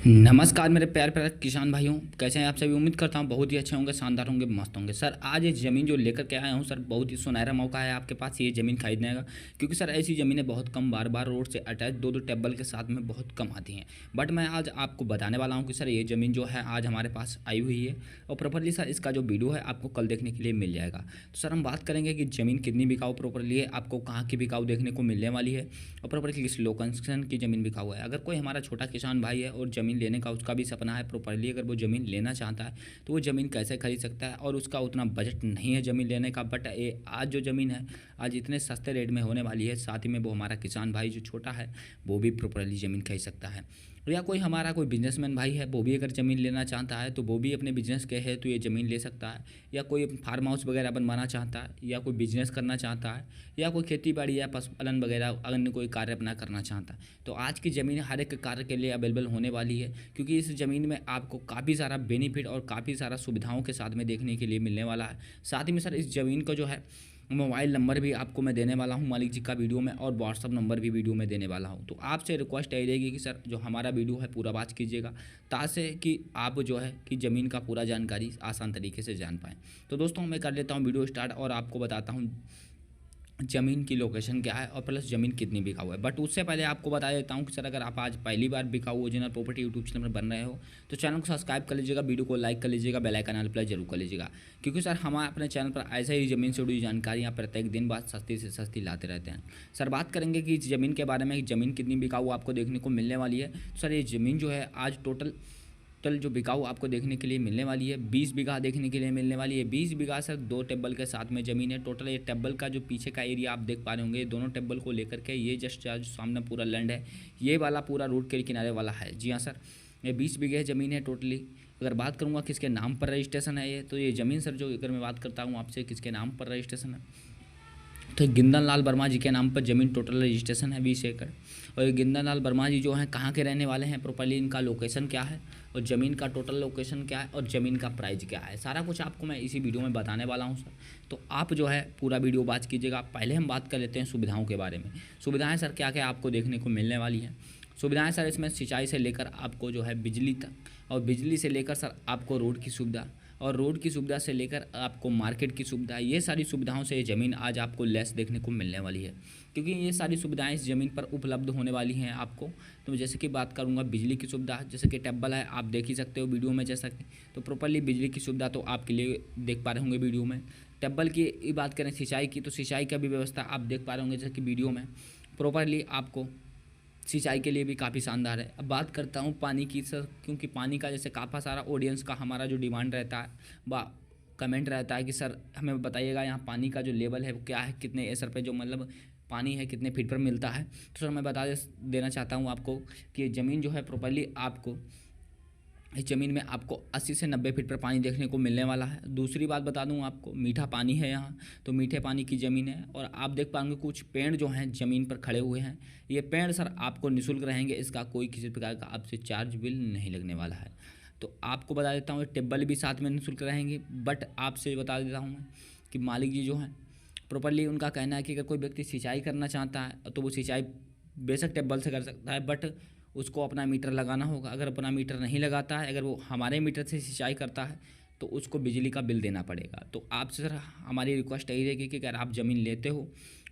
नमस्कार मेरे प्यारे प्यारे किसान भाइयों, कैसे हैं आप सभी। उम्मीद करता हूं बहुत ही अच्छे होंगे, शानदार होंगे, मस्त होंगे। सर आज ये ज़मीन जो लेकर के आया हूं सर, बहुत ही सुनहरा मौका है आपके पास ये ज़मीन खरीदने का। क्योंकि सर ऐसी ज़मीनें बहुत कम बार बार रोड से अटैच दो दो टेबल के साथ में बहुत कम आती हैं। बट मैं आज आपको बताने वाला हूँ कि सर ये ज़मीन जो है आज हमारे पास आई हुई है और प्रॉपरली सर इसका जो वीडियो है आपको कल देखने के लिए मिल जाएगा। तो सर हम बात करेंगे कि ज़मीन कितनी बिकाऊ प्रॉपरली है, आपको कहाँ की बिकाऊ देखने को मिलने वाली है और प्रॉपरली किस लोकेशन की ज़मीन बिकाऊ है। अगर कोई हमारा छोटा किसान भाई है और ज़मीन लेने का उसका भी सपना है प्रॉपरली, अगर वो ज़मीन लेना चाहता है तो वो ज़मीन कैसे खरीद सकता है। और उसका उतना बजट नहीं है ज़मीन लेने का, बट ये आज जो ज़मीन है आज इतने सस्ते रेट में होने वाली है। साथ ही में वो हमारा किसान भाई जो छोटा है वो भी प्रॉपरली ज़मीन खरीद सकता है। या कोई हमारा कोई बिजनेसमैन भाई है वो भी अगर ज़मीन लेना चाहता है तो वो भी अपने बिजनेस के है तो ये ज़मीन ले सकता है। या कोई फार्म हाउस वगैरह बनवाना चाहता है, या कोई बिजनेस करना चाहता है, या कोई खेती बाड़ी या पशुपालन वगैरह अन्य कोई कार्य अपना करना चाहता है, तो आज की ज़मीन हर एक कार्य के लिए अवेलेबल होने वाली है। क्योंकि इस ज़मीन में आपको काफ़ी सारा बेनिफिट और काफ़ी सारा सुविधाओं के साथ में देखने के लिए मिलने वाला है। साथ ही में सर इस ज़मीन का जो है मोबाइल नंबर भी आपको मैं देने वाला हूं मालिक जी का वीडियो में, और व्हाट्सअप नंबर भी वीडियो में देने वाला हूं। तो आपसे रिक्वेस्ट यही रहेगी कि सर जो हमारा वीडियो है पूरा वॉच कीजिएगा, ताकि कि आप जो है कि ज़मीन का पूरा जानकारी आसान तरीके से जान पाएँ। तो दोस्तों मैं कर लेता हूँ वीडियो स्टार्ट और आपको बताता हूँ ज़मीन की लोकेशन क्या है और प्लस ज़मीन कितनी बिकाऊ है। बट उससे पहले आपको बता देता हूँ कि सर अगर आप आज पहली बार बिकाऊ ओरिजिनल प्रॉपर्टी यूट्यूब चैनल पर बन रहे हो तो चैनल को सब्सक्राइब कर लीजिएगा, वीडियो को लाइक कर लीजिएगा, बेल आइकन ऑल प्रेस जरूर कर लीजिएगा। क्योंकि सर हम अपने चैनल पर ऐसे ही ज़मीन से जुड़ी जानकारियाँ प्रत्येक दिन बाद सस्ती से सस्ती लाते रहते हैं। सर बात करेंगे कि ज़मीन के बारे में, ज़मीन कितनी बिकाऊ आपको देखने को मिलने वाली है। सर ये ज़मीन जो है आज टोटल जो बिकाऊ आपको देखने के लिए मिलने वाली है 20 बीघा देखने के लिए मिलने वाली है। 20 बीघा सर दो टेबल के साथ में ज़मीन है। टोटल ये टेबल का जो पीछे का एरिया आप देख पा रहे होंगे, दोनों टेबल को लेकर के ये जस्ट जो सामने पूरा लैंड है, ये वाला पूरा रोड के किनारे वाला है। जी हाँ सर, ये 20 बीघे ज़मीन है टोटली। अगर बात करूँगा किसके नाम पर रजिस्ट्रेशन है ये, तो ये ज़मीन सर जो अगर मैं बात करता हूँ आपसे किसके नाम पर रजिस्ट्रेशन है, तो गिंदन लाल वर्मा जी के नाम पर ज़मीन टोटल रजिस्ट्रेशन है 20 एकड़। और ये गिंदन लाल वर्मा जी जो हैं कहाँ के रहने वाले हैं, प्रॉपर्ली इनका लोकेशन क्या है और ज़मीन का टोटल लोकेशन क्या है और ज़मीन का प्राइस क्या है, सारा कुछ आपको मैं इसी वीडियो में बताने वाला हूँ सर। तो आप जो है पूरा वीडियो वॉच कीजिएगा। पहले हम बात कर लेते हैं सुविधाओं के बारे में। सुविधाएँ सर क्या क्या आपको देखने को मिलने वाली हैं। सुविधाएँ सर इसमें सिंचाई से लेकर आपको जो है बिजली तक, और बिजली से लेकर सर आपको रोड की सुविधा, और रोड की सुविधा से लेकर आपको मार्केट की सुविधा, ये सारी सुविधाओं से ये ज़मीन आज आपको लेस देखने को मिलने वाली है। क्योंकि ये सारी सुविधाएं इस ज़मीन पर उपलब्ध होने वाली हैं आपको। तो जैसे कि बात करूंगा बिजली की सुविधा, जैसे कि टेबल है आप देख ही सकते हो वीडियो में, जैसा कि तो प्रॉपरली बिजली की सुविधा तो आपके लिए देख पा रहे होंगे वीडियो में। टेबल की बात करें सिंचाई की, तो सिंचाई का भी व्यवस्था आप देख पा रहे होंगे जैसे कि वीडियो में प्रॉपरली आपको सिंचाई के लिए भी काफ़ी शानदार है। अब बात करता हूँ पानी की सर, क्योंकि पानी का जैसे काफ़ी सारा ऑडियंस का हमारा जो डिमांड रहता है व कमेंट रहता है कि सर हमें बताइएगा यहाँ पानी का जो लेवल है वो क्या है, कितने एसर पे जो मतलब पानी है कितने फीट पर मिलता है। तो सर मैं देना चाहता हूँ आपको कि ज़मीन जो है प्रॉपरली आपको इस ज़मीन में आपको 80 से 90 फीट पर पानी देखने को मिलने वाला है। दूसरी बात बता दूं आपको, मीठा पानी है यहाँ, तो मीठे पानी की ज़मीन है। और आप देख पाएंगे कुछ पेड़ जो हैं ज़मीन पर खड़े हुए हैं, ये पेड़ सर आपको निःशुल्क रहेंगे, इसका कोई किसी प्रकार का आपसे चार्ज बिल नहीं लगने वाला है। तो आपको बता देता हूँ टेबल भी साथ में निःशुल्क रहेंगे। बट आपसे बता देता हूँ मैं कि मालिक जी जो हैं प्रॉपरली उनका कहना है कि अगर कोई व्यक्ति सिंचाई करना चाहता है तो वो सिंचाई बेशक टेबल से कर सकता है, बट उसको अपना मीटर लगाना होगा। अगर अपना मीटर नहीं लगाता है, अगर वो हमारे मीटर से सिंचाई करता है तो उसको बिजली का बिल देना पड़ेगा। तो आपसे सर हमारी रिक्वेस्ट यही रहेगी कि अगर आप ज़मीन लेते हो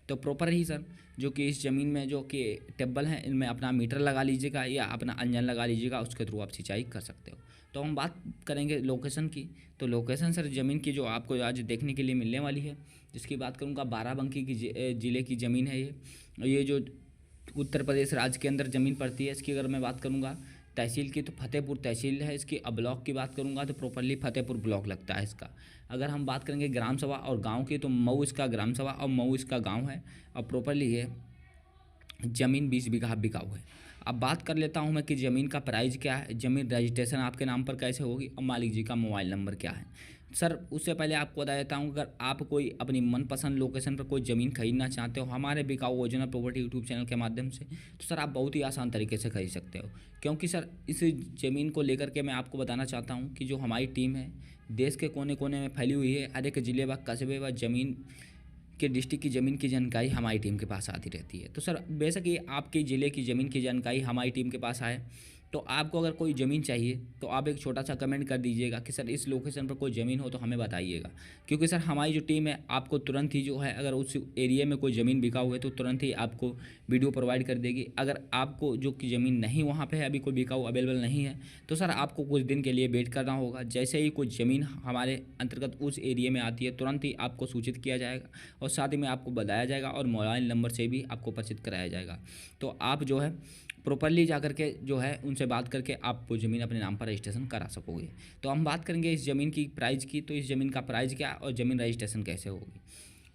तो प्रॉपर ही सर जो कि इस ज़मीन में जो कि टेबल है इनमें अपना मीटर लगा लीजिएगा या अपना इंजन लगा लीजिएगा, उसके थ्रू आप सिंचाई कर सकते हो। तो हम बात करेंगे लोकेशन की। तो लोकेशन सर ज़मीन की जो आपको आज देखने के लिए मिलने वाली है, जिसकी बात करूँगा बाराबंकी की ज़िले की ज़मीन है ये जो उत्तर प्रदेश राज्य के अंदर ज़मीन पड़ती है। इसकी अगर मैं बात करूँगा तहसील की तो फतेहपुर तहसील है इसकी। अब ब्लॉक की बात करूँगा तो प्रॉपरली फतेहपुर ब्लॉक लगता है इसका। अगर हम बात करेंगे ग्राम सभा और गांव की तो मऊ इसका ग्राम सभा और मऊ इसका गांव है। और प्रॉपरली ये ज़मीन 20 बीघा बिकाऊ है। अब बात कर लेता हूं मैं कि ज़मीन का प्राइस क्या है, ज़मीन रजिस्ट्रेशन आपके नाम पर कैसे होगी और मालिक जी का मोबाइल नंबर क्या है। सर उससे पहले आपको बता देता हूं, अगर आप कोई अपनी मनपसंद लोकेशन पर कोई ज़मीन खरीदना चाहते हो हमारे बिकाऊ ओरिजिनल प्रॉपर्टी यूट्यूब चैनल के माध्यम से, तो सर आप बहुत ही आसान तरीके से खरीद सकते हो। क्योंकि सर इस ज़मीन को लेकर के मैं आपको बताना चाहता हूँ कि जो हमारी टीम है देश के कोने कोने में फैली हुई है। हर एक ज़िले व कस्बे व ज़मीन के डिस्ट्रिक्ट की ज़मीन की जानकारी हमारी टीम के पास आती रहती है। तो सर बेशक ये आपके ज़िले की ज़मीन की जानकारी हमारी टीम के पास आए तो आपको अगर कोई ज़मीन चाहिए तो आप एक छोटा सा कमेंट कर दीजिएगा कि सर इस लोकेशन पर कोई ज़मीन हो तो हमें बताइएगा, क्योंकि सर हमारी जो टीम है आपको तुरंत ही जो है अगर उस एरिया में कोई ज़मीन बिका हुआ है तो तुरंत ही आपको वीडियो प्रोवाइड कर देगी। अगर आपको जो कि ज़मीन नहीं वहाँ पे है, अभी कोई बिका हुआ अवेलेबल नहीं है, तो सर आपको कुछ दिन के लिए वेट करना होगा। जैसे ही कोई ज़मीन हमारे अंतर्गत उस एरिया में आती है तुरंत ही आपको सूचित किया जाएगा और साथ ही में आपको बताया जाएगा और मोबाइल नंबर से भी आपको परिचित कराया जाएगा। तो आप जो है प्रॉपरली जा कर के जो है उनसे बात करके आप वो ज़मीन अपने नाम पर रजिस्ट्रेशन करा सकोगे। तो हम बात करेंगे इस ज़मीन की प्राइस की, तो इस ज़मीन का प्राइस क्या और ज़मीन रजिस्ट्रेशन कैसे होगी।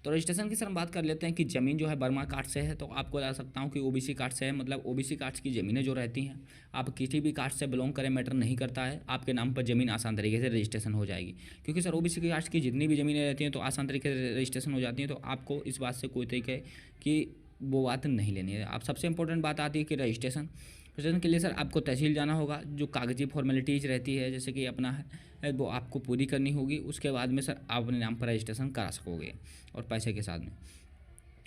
तो रजिस्ट्रेशन की सर हम बात कर लेते हैं कि ज़मीन जो है बर्मा कार्ड से है, तो आपको बता सकता हूँ कि ओबीसी कार्ड से है। मतलब ओबीसी कार्ड्स की ज़मीनें जो रहती हैं, आप किसी भी कार्ड से बिलोंग करें मैटर नहीं करता है, आपके नाम पर ज़मीन आसान तरीके से रजिस्ट्रेशन हो जाएगी। क्योंकि सर ओबीसी कार्ड्स की जितनी भी ज़मीनें रहती हैं तो आसान तरीके से रजिस्ट्रेशन हो जाती हैं, तो आपको इस बात से कोई तरीके की वो बात नहीं लेनी है। आप सबसे इंपॉर्टेंट बात आती है कि रजिस्ट्रेशन के लिए सर आपको तहसील जाना होगा। जो कागजी फॉर्मेलिटीज़ रहती है जैसे कि अपना है वो आपको पूरी करनी होगी। उसके बाद में सर आप अपने नाम पर रजिस्ट्रेशन करा सकोगे और पैसे के साथ में।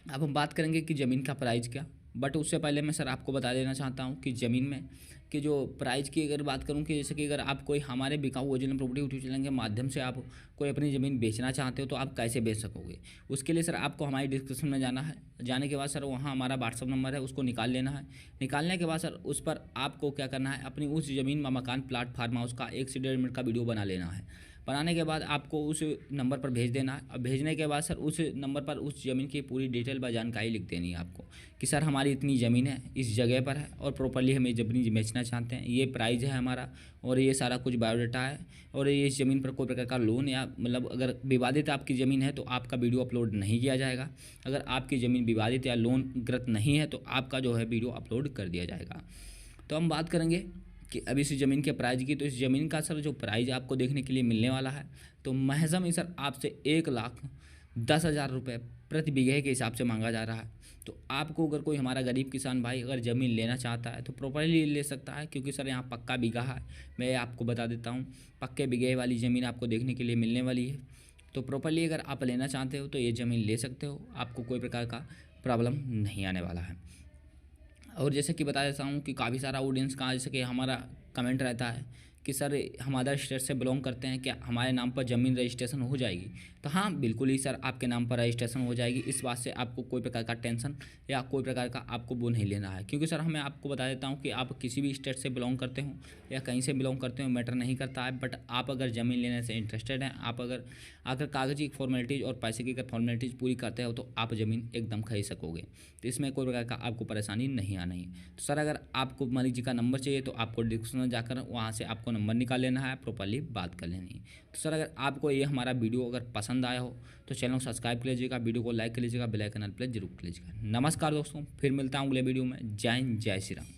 अब हम बात करेंगे कि ज़मीन का प्राइस क्या, बट उससे पहले मैं सर आपको बता देना चाहता हूँ कि ज़मीन में कि जो प्राइस की अगर बात करूँ कि जैसे कि अगर आप कोई हमारे बिकाऊ ओरिजिनल प्रॉपर्टी यूट्यूब चैनल के माध्यम से आप कोई अपनी ज़मीन बेचना चाहते हो तो आप कैसे बेच सकोगे। उसके लिए सर आपको हमारी डिस्क्रिप्शन में जाना है। जाने के बाद सर वहाँ हमारा व्हाट्सअप नंबर है, उसको निकाल लेना है। निकालने के बाद सर उस पर आपको क्या करना है, अपनी उस ज़मीन में मकान प्लाट फार्म हाउस का 1 से 1.5 मिनट का वीडियो बना लेना है। बनाने के बाद आपको उस नंबर पर भेज देना है। और भेजने के बाद सर उस नंबर पर उस ज़मीन की पूरी डिटेल व जानकारी लिख देनी है आपको कि सर हमारी इतनी ज़मीन है, इस जगह पर है और प्रॉपर्ली हम ये ज़मीन बेचना चाहते हैं, ये प्राइस है हमारा और ये सारा कुछ बायोडाटा है। और ये इस ज़मीन पर कोई प्रकार का लोन या मतलब अगर विवादित आपकी ज़मीन है तो आपका वीडियो अपलोड नहीं किया जाएगा। अगर आपकी ज़मीन विवादित या लोन ग्रस्त नहीं है तो आपका जो है वीडियो अपलोड कर दिया जाएगा। तो हम बात करेंगे कि अब इस ज़मीन के प्राइस की, तो इस ज़मीन का सर जो प्राइस आपको देखने के लिए मिलने वाला है तो महज़म ही सर आपसे 1,10,000 रुपये प्रति बीघे के हिसाब से मांगा जा रहा है। तो आपको अगर कोई हमारा गरीब किसान भाई अगर ज़मीन लेना चाहता है तो प्रॉपर्ली ले सकता है, क्योंकि सर यहाँ पक्का बीघा है। मैं आपको बता देता हूँ पक्के बीघे वाली ज़मीन आपको देखने के लिए मिलने वाली है। तो प्रॉपर्ली अगर आप लेना चाहते हो तो ये ज़मीन ले सकते हो, आपको कोई प्रकार का प्रॉब्लम नहीं आने वाला है। और जैसे कि बता देता हूँ कि काफ़ी सारा ऑडियंस का जैसे कि हमारा कमेंट रहता है कि सर हम अदर स्टेट से बिलोंग करते हैं, क्या हमारे नाम पर ज़मीन रजिस्ट्रेशन हो जाएगी। तो हाँ बिल्कुल ही सर आपके नाम पर रजिस्ट्रेशन हो जाएगी। इस बात से आपको कोई प्रकार का टेंशन या कोई प्रकार का आपको वो नहीं लेना है, क्योंकि सर मैं आपको बता देता हूँ कि आप किसी भी स्टेट से बिलोंग करते हो या कहीं से बिलोंग करते हो मैटर नहीं करता है। बट आप अगर ज़मीन लेने से इंटरेस्टेड हैं, आप अगर कागजी फॉर्मेलिटीज़ और पैसे की अगर फॉर्मेलिटीज़ पूरी करते हो तो आप ज़मीन एकदम खरीद सकोगे। तो इसमें कोई प्रकार का आपको परेशानी नहीं आनी है। तो सर अगर आपको मान लीजिए का नंबर चाहिए तो आपको डिस्क्रिप्शन में जाकर वहाँ से आपको नंबर निकाल लेना है, प्रॉपर्ली बात कर लेनी है। तो सर अगर आपको ये हमारा वीडियो अगर पसंद आया हो तो चैनल को सब्सक्राइब कर लीजिएगा, वीडियो को लाइक कर लीजिएगा, बेल आइकन प्रेस जरूर कर लीजिएगा। नमस्कार दोस्तों, फिर मिलता हूँ अगले वीडियो में। जय हिंद, जय श्री राम।